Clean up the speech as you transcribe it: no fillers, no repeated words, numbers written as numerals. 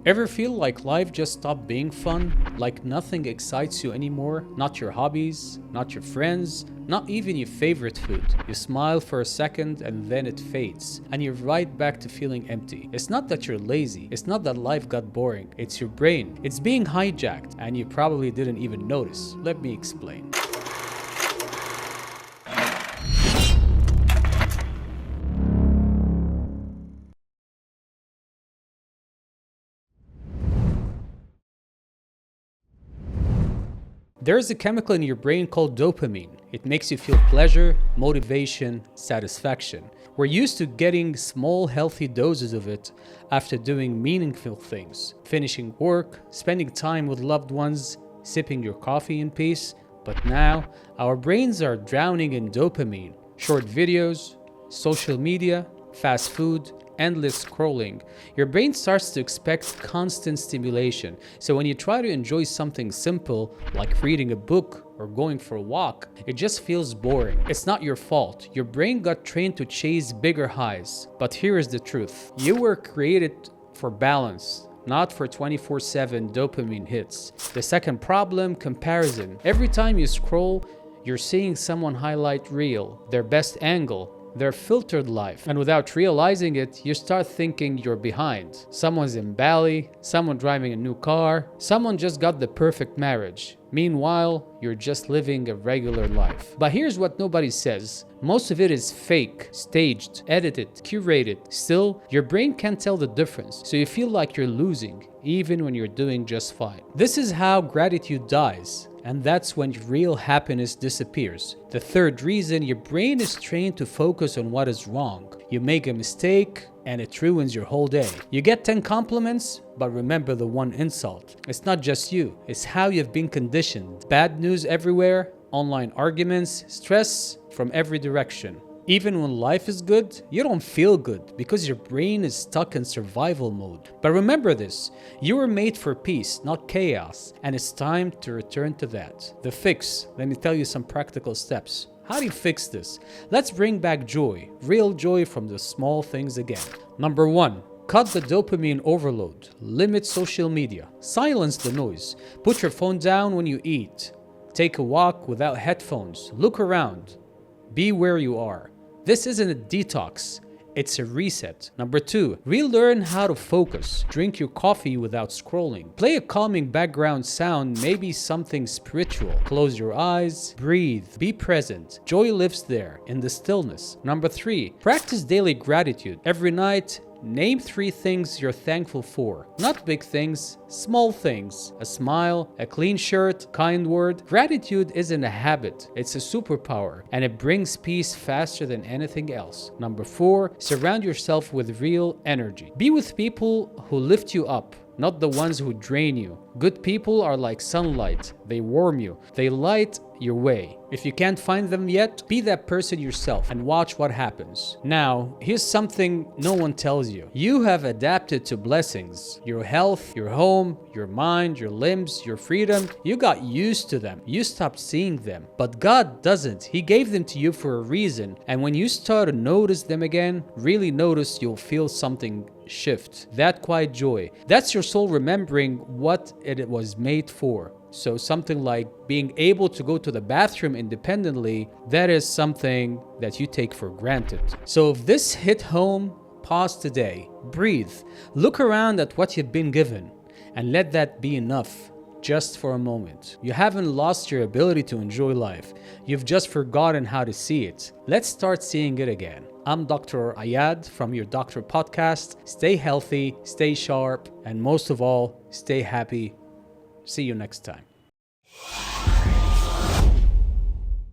Ever feel like life just stopped being fun? Like nothing excites you anymore? Not your hobbies, not your friends, not even your favorite food. You smile for a second and then it fades, and you're right back to feeling empty. It's not that you're lazy, it's not that life got boring, it's your brain. It's being hijacked, and you probably didn't even notice. Let me explain. There's a chemical in your brain called dopamine. It makes you feel pleasure, motivation, satisfaction. We're used to getting small, healthy doses of it after doing meaningful things, finishing work, spending time with loved ones, sipping your coffee in peace. But now, our brains are drowning in dopamine. Short videos, social media, fast food, endless scrolling. Your brain starts to expect constant stimulation. So when you try to enjoy something simple, like reading a book or going for a walk, it just feels boring. It's not your fault. Your brain got trained to chase bigger highs. But here is the truth. You were created for balance, not for 24/7 dopamine hits. The second problem, comparison. Every time you scroll, you're seeing someone highlight reel, their best angle, their filtered life. And without realizing it, you start thinking you're behind. Someone's in Bali, someone driving a new car, someone just got the perfect marriage. Meanwhile, you're just living a regular life. But here's what nobody says. Most of it is fake, staged, edited, curated. Still, your brain can't tell the difference, so you feel like you're losing, even when you're doing just fine. This is how gratitude dies. And that's when real happiness disappears. The third reason, your brain is trained to focus on what is wrong. You make a mistake and it ruins your whole day. You get 10 compliments, but remember the one insult. It's not just you, it's how you've been conditioned. Bad news everywhere, online arguments, stress from every direction. Even when life is good, you don't feel good because your brain is stuck in survival mode. But remember this, you were made for peace, not chaos, and it's time to return to that. The fix, let me tell you some practical steps. How do you fix this? Let's bring back joy, real joy from the small things again. Number 1. Cut the dopamine overload. Limit social media. Silence the noise. Put your phone down when you eat. Take a walk without headphones. Look around. Be where you are. This isn't a detox, it's a reset. Number 2, relearn how to focus. Drink your coffee without scrolling. Play a calming background sound, maybe something spiritual. Close your eyes, breathe, be present. Joy lives there, in the stillness. Number 3, practice daily gratitude. Every night, name 3 things you're thankful for. Not big things, small things. A smile, a clean shirt, kind word. Gratitude isn't a habit, it's a superpower, and it brings peace faster than anything else. Number 4, surround yourself with real energy. Be with people who lift you up, not the ones who drain you. Good people are like sunlight. They warm you. They light your way. If you can't find them yet, be that person yourself and watch what happens. Now, here's something no one tells you. You have adapted to blessings. Your health, your home, your mind, your limbs, your freedom. You got used to them. You stopped seeing them. But God doesn't. He gave them to you for a reason. And when you start to notice them again, really notice, you'll feel something shift. That quiet joy. That's your soul remembering what it was made for. So something like being able to go to the bathroom independently, that is something that you take for granted. So if this hit home, pause today, breathe, look around at what you've been given, and let that be enough. Just for a moment. You haven't lost your ability to enjoy life. You've just forgotten how to see it. Let's start seeing it again. I'm Dr. Ayad from Your Doctor Podcast. Stay healthy, stay sharp, and most of all, stay happy. See you next time.